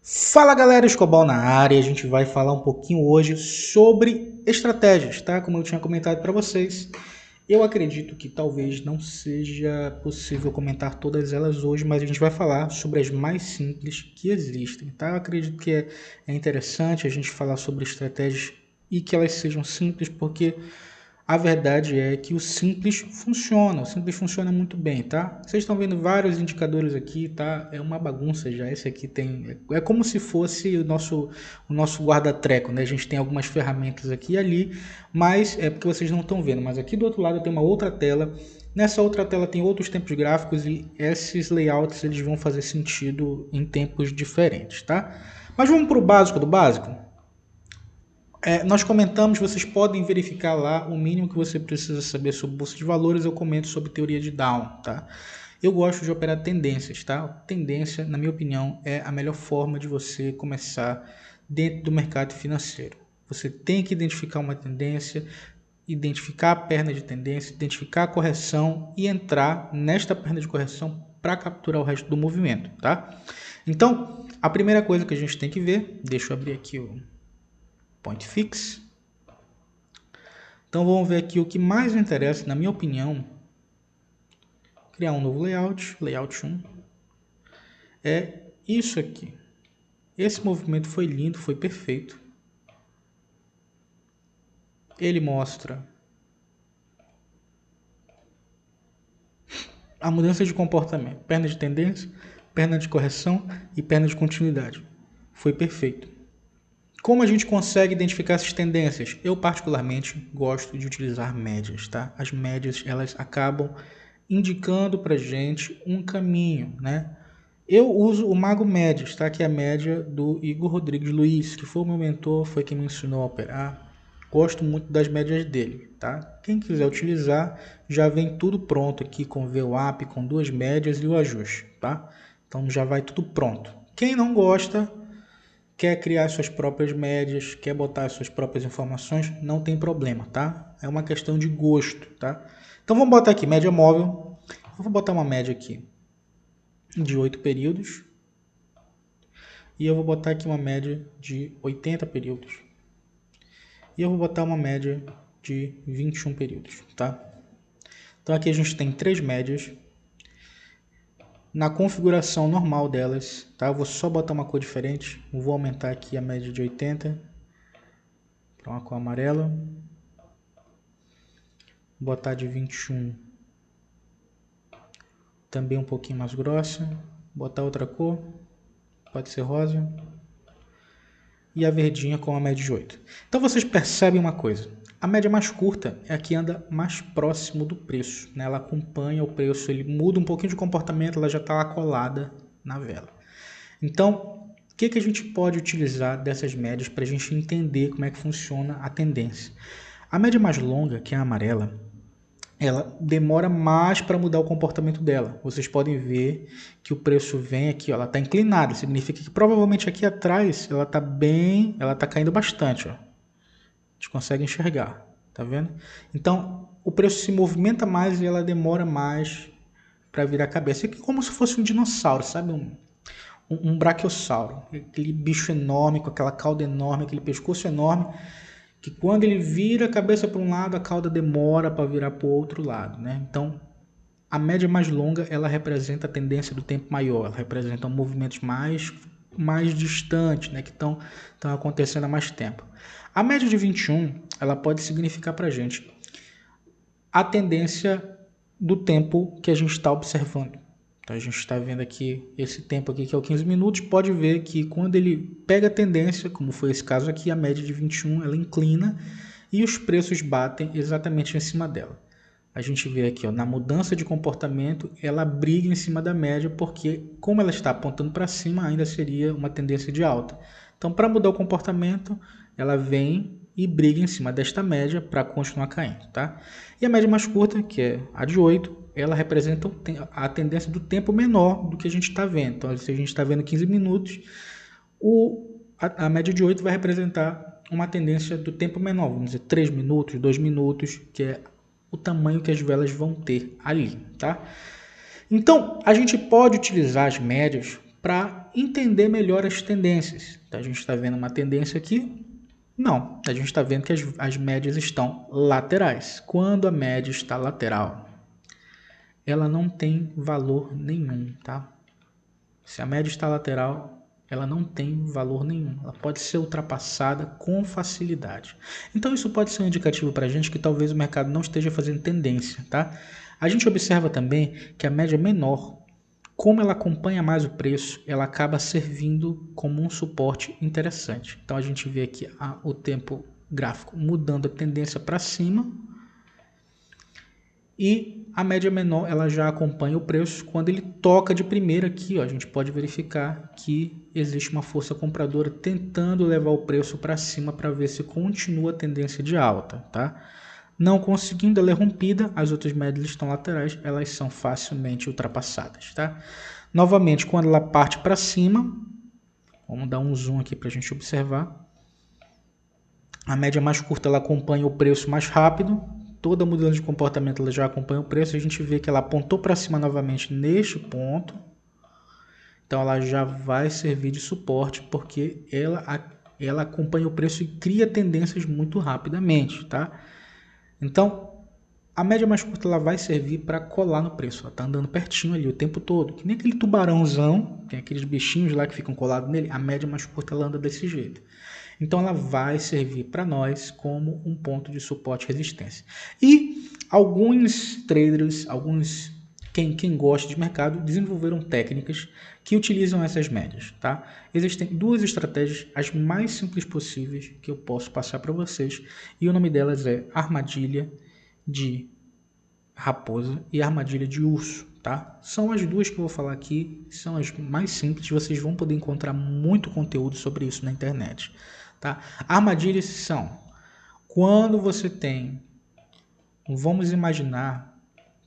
Fala galera, Escobal na área. A gente vai falar um pouquinho hoje sobre estratégias, tá? Como eu tinha comentado para vocês, eu acredito que talvez não seja possível comentar todas elas hoje, mas a gente vai falar sobre as mais simples que existem, tá? Eu acredito que é interessante a gente falar sobre estratégias e que elas sejam simples, porque a verdade é que o simples funciona muito bem, tá? Vocês estão vendo vários indicadores aqui, tá? É uma bagunça já, esse aqui é como se fosse o nosso guarda-treco, né? A gente tem algumas ferramentas aqui e ali, mas é porque vocês não estão vendo, mas aqui do outro lado tem uma outra tela, nessa outra tela tem outros tempos gráficos e esses layouts eles vão fazer sentido em tempos diferentes, tá? Mas vamos para o básico do básico? Nós comentamos, vocês podem verificar lá o mínimo que você precisa saber sobre bolsa de valores. Eu comento sobre teoria de Down, tá? Eu gosto de operar tendências, tá? Tendência, na minha opinião, é a melhor forma de você começar dentro do mercado financeiro. Você tem que identificar uma tendência, identificar a perna de tendência, identificar a correção e entrar nesta perna de correção para capturar o resto do movimento, tá? Então, a primeira coisa que a gente tem que ver, deixa eu abrir aqui o Point Fix. Então vamos ver aqui o que mais me interessa, na minha opinião, criar um novo layout, layout 1, é isso aqui. Esse movimento foi lindo, foi perfeito. Ele mostra a mudança de comportamento, perna de tendência, perna de correção e perna de continuidade. Foi perfeito. Como a gente consegue identificar essas tendências? Eu particularmente gosto de utilizar médias, tá? As médias, elas acabam indicando para gente um caminho, né? Eu uso o Mago Médias, tá? Que é a média do Igor Rodrigues Luiz, que foi o meu mentor, foi quem me ensinou a operar. Gosto muito das médias dele, tá? Quem quiser utilizar, já vem tudo pronto aqui com VWAP, com duas médias e o ajuste, tá? Então já vai tudo pronto. Quem não gosta, quer criar suas próprias médias, quer botar suas próprias informações, não tem problema, tá? É uma questão de gosto, tá? Então vamos botar aqui média móvel. Eu vou botar uma média aqui de 8 períodos. E eu vou botar aqui uma média de 80 períodos. E eu vou botar uma média de 21 períodos, tá? Então aqui a gente tem três médias. Na configuração normal delas, tá? Eu vou só botar uma cor diferente. Eu vou aumentar aqui a média de 80 para uma cor amarela. Vou botar de 21 também um pouquinho mais grossa. Botar outra cor, pode ser rosa. E a verdinha com a média de 8. Então vocês percebem uma coisa. A média mais curta é a que anda mais próximo do preço, né? Ela acompanha o preço, ele muda um pouquinho de comportamento, ela já está lá colada na vela. Então, o que a gente pode utilizar dessas médias para a gente entender como é que funciona a tendência? A média mais longa, que é a amarela, ela demora mais para mudar o comportamento dela. Vocês podem ver que o preço vem aqui, ó, ela está inclinada, significa que provavelmente aqui atrás ela está caindo bastante, ó. A gente consegue enxergar, tá vendo? Então, o preço se movimenta mais e ela demora mais para virar a cabeça. É como se fosse um dinossauro, sabe? Um brachiosauro, aquele bicho enorme, com aquela cauda enorme, aquele pescoço enorme, que quando ele vira a cabeça para um lado, a cauda demora para virar para o outro lado, né? Então, a média mais longa, ela representa a tendência do tempo maior, ela representa movimentos mais distantes, né? Que estão acontecendo há mais tempo. A média de 21, ela pode significar para a gente a tendência do tempo que a gente está observando. Então, a gente está vendo aqui esse tempo aqui, que é o 15 minutos, pode ver que quando ele pega a tendência, como foi esse caso aqui, a média de 21, ela inclina e os preços batem exatamente em cima dela. A gente vê aqui, ó, na mudança de comportamento, ela briga em cima da média, porque como ela está apontando para cima, ainda seria uma tendência de alta. Então, para mudar o comportamento, ela vem e briga em cima desta média para continuar caindo, tá? E a média mais curta, que é a de 8, ela representa a tendência do tempo menor do que a gente está vendo. Então, se a gente está vendo 15 minutos, a média de 8 vai representar uma tendência do tempo menor, vamos dizer 3 minutos, 2 minutos, que é o tamanho que as velas vão ter ali, tá? Então, a gente pode utilizar as médias para entender melhor as tendências. Então, a gente está vendo uma tendência aqui? Não, a gente está vendo que as médias estão laterais. Quando a média está lateral, ela não tem valor nenhum, tá? Se a média está lateral, ela não tem valor nenhum. Ela pode ser ultrapassada com facilidade. Então isso pode ser um indicativo para a gente que talvez o mercado não esteja fazendo tendência, tá? A gente observa também que a média menor, como ela acompanha mais o preço, ela acaba servindo como um suporte interessante. Então a gente vê aqui o tempo gráfico mudando a tendência para cima, e a média menor ela já acompanha o preço. Quando ele toca de primeira aqui, ó, a gente pode verificar que existe uma força compradora tentando levar o preço para cima para ver se continua a tendência de alta, tá? Não conseguindo, ela é rompida, as outras médias estão laterais, elas são facilmente ultrapassadas, tá? Novamente, quando ela parte para cima, vamos dar um zoom aqui para a gente observar. A média mais curta ela acompanha o preço mais rápido. Toda mudança de comportamento ela já acompanha o preço. A gente vê que ela apontou para cima novamente neste ponto. Então ela já vai servir de suporte porque ela acompanha o preço e cria tendências muito rapidamente, tá? Então a média mais curta ela vai servir para colar no preço. Ela está andando pertinho ali o tempo todo. Que nem aquele tubarãozão, tem aqueles bichinhos lá que ficam colados nele. A média mais curta ela anda desse jeito. Então ela vai servir para nós como um ponto de suporte e resistência. E alguns traders, quem gosta de mercado, desenvolveram técnicas que utilizam essas médias, tá? Existem duas estratégias, as mais simples possíveis, que eu posso passar para vocês, e o nome delas é armadilha de raposa e armadilha de urso, tá? São as duas que eu vou falar aqui, são as mais simples, vocês vão poder encontrar muito conteúdo sobre isso na internet. Tá? Armadilhas são quando você tem, vamos imaginar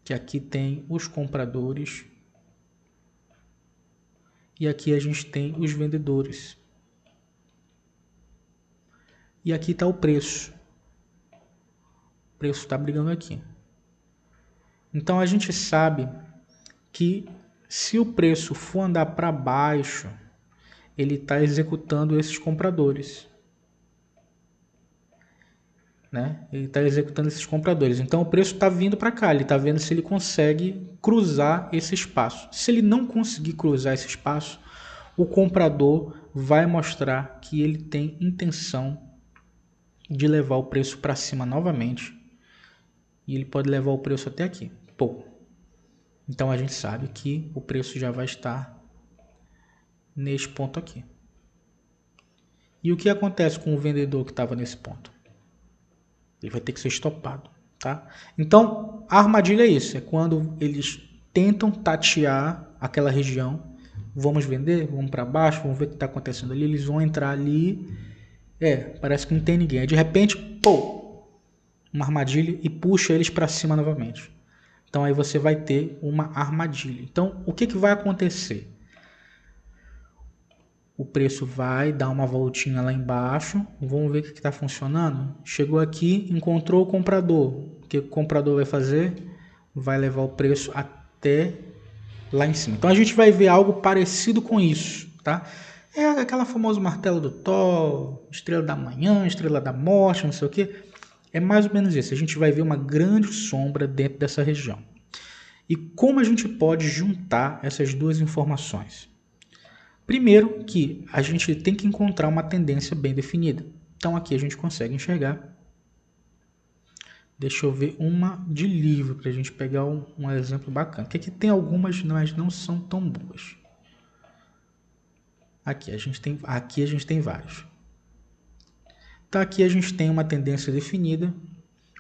que aqui tem os compradores e aqui a gente tem os vendedores. E aqui está o preço. O preço está brigando aqui. Então a gente sabe que se o preço for andar para baixo, ele está executando esses compradores. Né? Ele está executando esses compradores. Então o preço está vindo para cá, ele está vendo se ele consegue cruzar esse espaço. Se ele não conseguir cruzar esse espaço, o comprador vai mostrar que ele tem intenção de levar o preço para cima novamente. E ele pode levar o preço até aqui. Pô. Então a gente sabe que o preço já vai estar nesse ponto aqui. E o que acontece com o vendedor que estava nesse ponto? Ele vai ter que ser estopado, tá? Então, a armadilha é isso. É quando eles tentam tatear aquela região. Vamos vender? Vamos para baixo? Vamos ver o que está acontecendo ali. Eles vão entrar ali. Parece que não tem ninguém. Aí, de repente, pô, uma armadilha e puxa eles para cima novamente. Então, aí você vai ter uma armadilha. Então, o que vai acontecer? O preço vai dar uma voltinha lá embaixo. Vamos ver o que está funcionando. Chegou aqui, encontrou o comprador. O que o comprador vai fazer? Vai levar o preço até lá em cima. Então a gente vai ver algo parecido com isso, tá? É aquela famosa martelo do Thor, estrela da manhã, estrela da morte, não sei o que. É mais ou menos isso. A gente vai ver uma grande sombra dentro dessa região. E como a gente pode juntar essas duas informações? Primeiro que a gente tem que encontrar uma tendência bem definida. Então aqui a gente consegue enxergar. Deixa eu ver uma de livro para a gente pegar um exemplo bacana. Que aqui tem algumas, mas não são tão boas. Aqui a gente tem vários. Então aqui a gente tem uma tendência definida,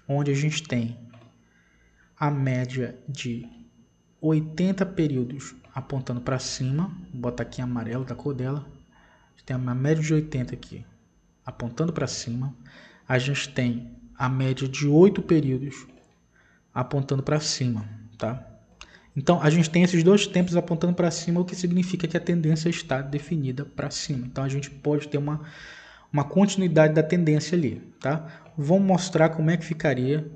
onde a gente tem a média de 80 períodos apontando para cima. Vou botar aqui em amarelo da cor dela. A gente tem uma média de 80 aqui apontando para cima. A gente tem a média de 8 períodos apontando para cima, tá? Então a gente tem esses dois tempos apontando para cima, o que significa que a tendência está definida para cima. Então a gente pode ter uma continuidade da tendência ali, tá? Vamos mostrar como é que ficaria.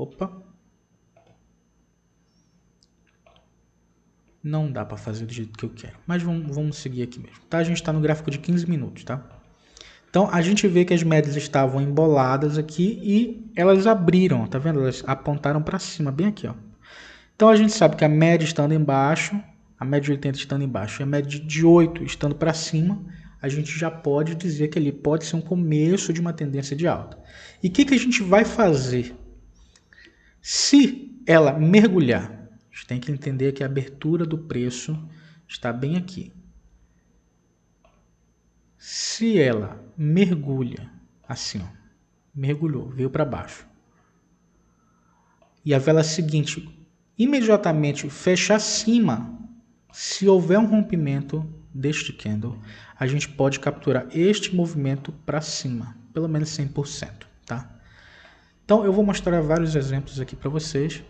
Opa. Não dá para fazer do jeito que eu quero. Mas vamos seguir aqui mesmo. Tá? A gente está no gráfico de 15 minutos, tá? Então, a gente vê que as médias estavam emboladas aqui e elas abriram, tá vendo? Elas apontaram para cima, bem aqui, ó. Então, a gente sabe que a média estando embaixo, a média de 80 estando embaixo e a média de 8 estando para cima, a gente já pode dizer que ali pode ser um começo de uma tendência de alta. E o que a gente vai fazer? Se ela mergulhar, a gente tem que entender que a abertura do preço está bem aqui. Se ela mergulha, assim, ó, mergulhou, veio para baixo, e a vela seguinte imediatamente fecha acima, se houver um rompimento deste candle, a gente pode capturar este movimento para cima, pelo menos 100%, tá? Então eu vou mostrar vários exemplos aqui para vocês.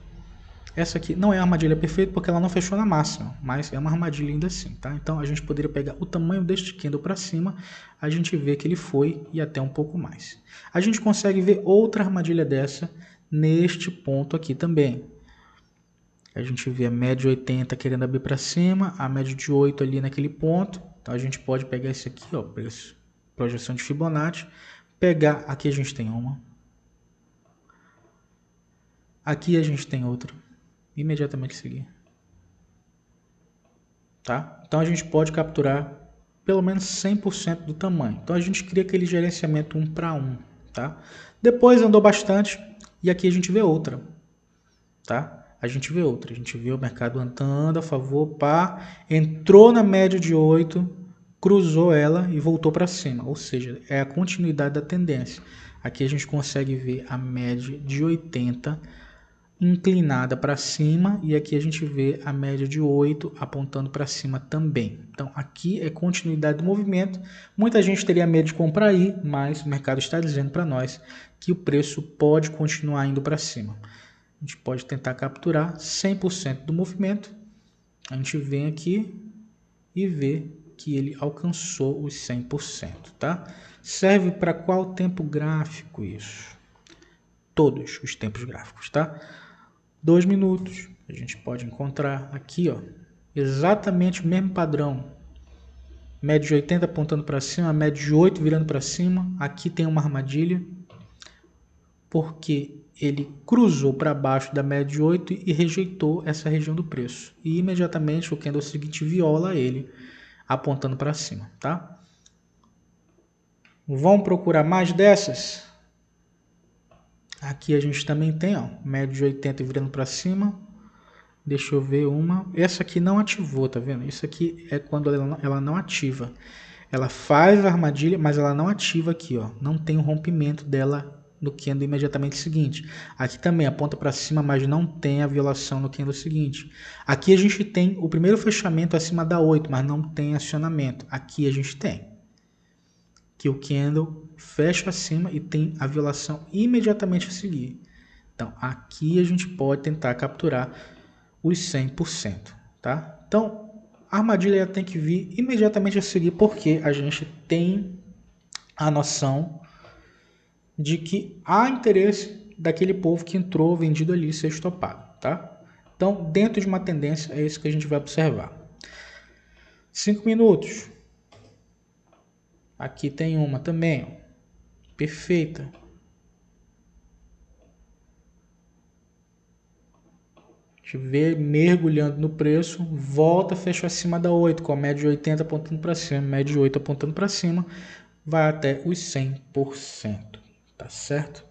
Essa aqui não é a armadilha perfeita porque ela não fechou na máxima, mas é uma armadilha ainda assim, tá? Então a gente poderia pegar o tamanho deste candle para cima, a gente vê que ele foi e até um pouco mais. A gente consegue ver outra armadilha dessa neste ponto aqui também. A gente vê a média de 80 querendo abrir para cima, a média de 8 ali naquele ponto. Então a gente pode pegar esse aqui, ó, projeção de Fibonacci, pegar, aqui a gente tem uma, aqui a gente tem outra, imediatamente seguir, tá? Então a gente pode capturar pelo menos 100% do tamanho. Então a gente cria aquele gerenciamento 1 para 1, tá? Depois andou bastante e aqui a gente vê outra, tá? A gente vê outra, a gente vê o mercado andando a favor, pá, entrou na média de 8, cruzou ela e voltou para cima, ou seja, é a continuidade da tendência. Aqui a gente consegue ver a média de 80 inclinada para cima e aqui a gente vê a média de 8 apontando para cima também. Então aqui é continuidade do movimento. Muita gente teria medo de comprar aí, mas o mercado está dizendo para nós que o preço pode continuar indo para cima. A gente pode tentar capturar 100% do movimento. A gente vem aqui e vê que ele alcançou os 100%, tá? Serve para qual tempo gráfico isso? Todos os tempos gráficos, tá? 2 minutos, a gente pode encontrar aqui, ó, exatamente o mesmo padrão. Média de 80 apontando para cima, média de 8 virando para cima. Aqui tem uma armadilha, porque ele cruzou para baixo da média de 8 e rejeitou essa região do preço. E imediatamente o candle seguinte viola ele, apontando para cima, tá? Vamos procurar mais dessas? Aqui a gente também tem, ó, média de 80 virando para cima. Deixa eu ver uma. Essa aqui não ativou, tá vendo? Isso aqui é quando ela não ativa. Ela faz a armadilha, mas ela não ativa aqui, ó. Não tem o rompimento dela no candle imediatamente seguinte. Aqui também aponta para cima, mas não tem a violação no candle seguinte. Aqui a gente tem o primeiro fechamento acima da 8, mas não tem acionamento. Aqui a gente tem que o candle fecha acima e tem a violação imediatamente a seguir. Então, aqui a gente pode tentar capturar os 100%, tá? Então, a armadilha tem que vir imediatamente a seguir, porque a gente tem a noção de que há interesse daquele povo que entrou vendido ali ser estopado, tá? Então, dentro de uma tendência, é isso que a gente vai observar. 5 minutos. Aqui tem uma também, ó, perfeita. A gente vê mergulhando no preço, volta, fecha acima da 8, com a média de 80 apontando para cima, média de 8 apontando para cima, vai até os 100%, tá certo?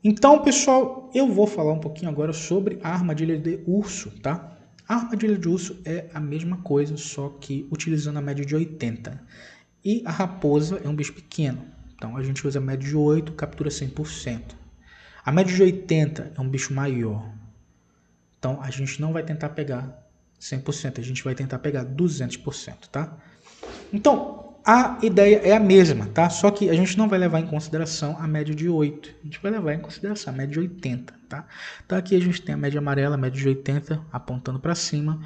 Então, pessoal, eu vou falar um pouquinho agora sobre a armadilha de urso, tá? A armadilha de urso é a mesma coisa, só que utilizando a média de 80. E a raposa é um bicho pequeno, então a gente usa a média de 8, captura 100%. A média de 80 é um bicho maior, então a gente não vai tentar pegar 100%, a gente vai tentar pegar 200%, tá? Então, a ideia é a mesma, tá? Só que a gente não vai levar em consideração a média de 8, a gente vai levar em consideração a média de 80, tá? Então aqui a gente tem a média amarela, a média de 80 apontando para cima.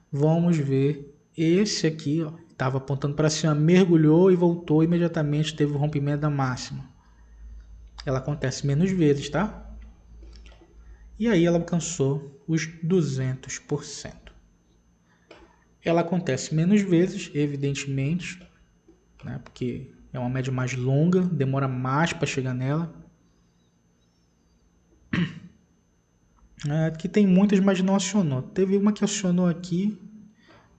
Vamos ver esse aqui, ó, estava apontando para cima, mergulhou e voltou imediatamente, teve o rompimento da máxima. ela acontece menos vezes, tá? E aí ela alcançou os 200%. Ela acontece menos vezes, evidentemente, né? Porque é uma média mais longa, demora mais para chegar nela. Aqui tem muitas, mas não acionou. Teve uma que acionou aqui,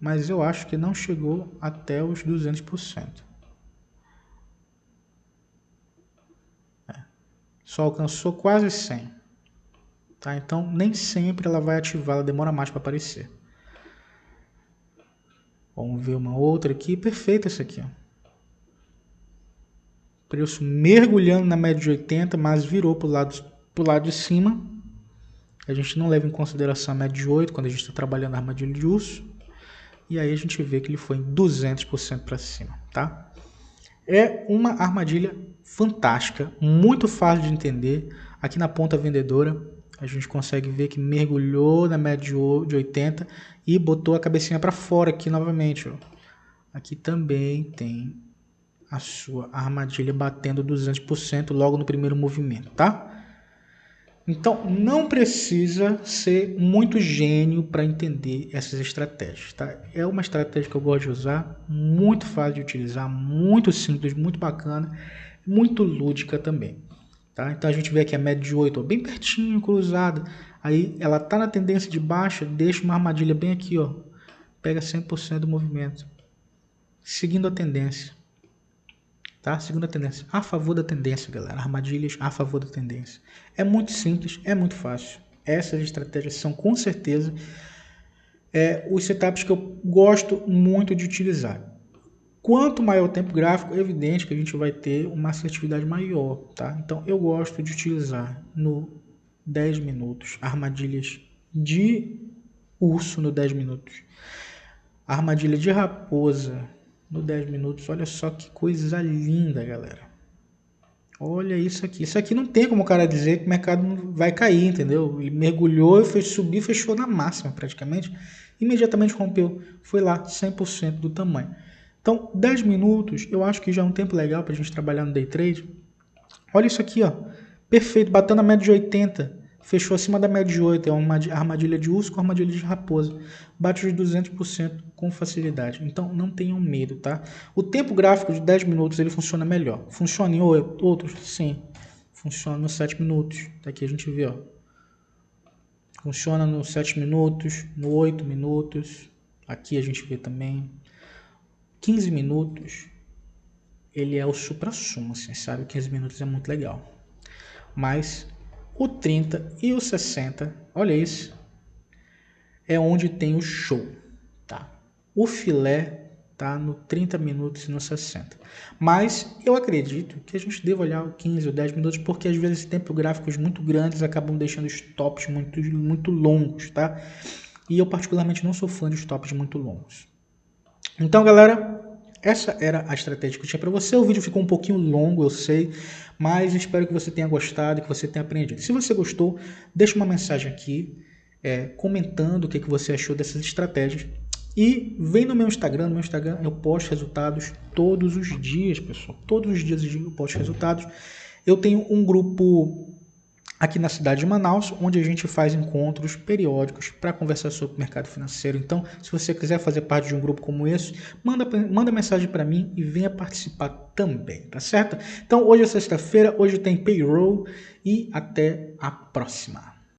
mas eu acho que não chegou até os 200%. Só alcançou quase 100%. Tá? Então, nem sempre ela vai ativar, ela demora mais para aparecer. Vamos ver uma outra aqui. Perfeita essa aqui. Ó. Preço mergulhando na média de 80, mas virou para o lado de cima. A gente não leva em consideração a média de 8 quando a gente está trabalhando a armadilha de urso. E aí a gente vê que ele foi em 200% para cima, tá? É uma armadilha fantástica, muito fácil de entender. Aqui na ponta vendedora, a gente consegue ver que mergulhou na média de 80 e botou a cabecinha para fora aqui novamente. Ó. Aqui também tem a sua armadilha batendo 200% logo no primeiro movimento, tá? Então, não precisa ser muito gênio para entender essas estratégias, tá? É uma estratégia que eu gosto de usar, muito fácil de utilizar, muito simples, muito bacana, muito lúdica também, tá? Então, a gente vê aqui a média de 8, ó, bem pertinho, cruzada. Aí, ela tá na tendência de baixa, deixa uma armadilha bem aqui, ó. Pega 100% do movimento, seguindo a tendência. Tá? Segunda tendência, a favor da tendência, galera. Armadilhas a favor da tendência. É muito simples, é muito fácil. Essas estratégias são, com certeza, os setups que eu gosto muito de utilizar. Quanto maior o tempo gráfico, é evidente que a gente vai ter uma assertividade maior. Tá? Então, eu gosto de utilizar no 10 minutos, armadilhas de urso no 10 minutos. Armadilha de raposa no 10 minutos, olha só que coisa linda, galera. Olha isso aqui. Isso aqui não tem como o cara dizer que o mercado vai cair, entendeu? Ele mergulhou e fez subir, fechou na máxima praticamente. Imediatamente rompeu. Foi lá 100% do tamanho. Então, 10 minutos, eu acho que já é um tempo legal para a gente trabalhar no day trade. Olha isso aqui, ó. Perfeito, batendo a média de 80. Fechou acima da média de 8, é uma armadilha de urso com armadilha de raposa. Bate os 200% com facilidade. Então, não tenham medo, tá? O tempo gráfico de 10 minutos, ele funciona melhor. Funciona em outros? Sim. Funciona nos 7 minutos. Daqui a gente vê, ó. Funciona nos 7 minutos, no 8 minutos. Aqui a gente vê também. 15 minutos, ele é o supra-sumo, assim, sabe? 15 minutos é muito legal. Mas o 30 e o 60, olha isso, é onde tem o show, tá? O filé tá no 30 minutos e no 60. Mas eu acredito que a gente deva olhar o 15 ou 10 minutos, porque às vezes tempos gráficos muito grandes acabam deixando os tops muito longos, tá? E eu particularmente não sou fã de tops muito longos. Então, galera, essa era a estratégia que eu tinha para você. O vídeo ficou um pouquinho longo, eu sei, mas espero que você tenha gostado e que você tenha aprendido. Se você gostou, deixa uma mensagem aqui, comentando o que você achou dessas estratégias. E vem no meu Instagram. No meu Instagram eu posto resultados todos os dias, pessoal. Todos os dias eu posto resultados. Eu tenho um grupo aqui na cidade de Manaus, onde a gente faz encontros periódicos para conversar sobre o mercado financeiro. Então, se você quiser fazer parte de um grupo como esse, manda mensagem para mim e venha participar também, tá certo? Então, hoje é sexta-feira, hoje tem payroll e até a próxima.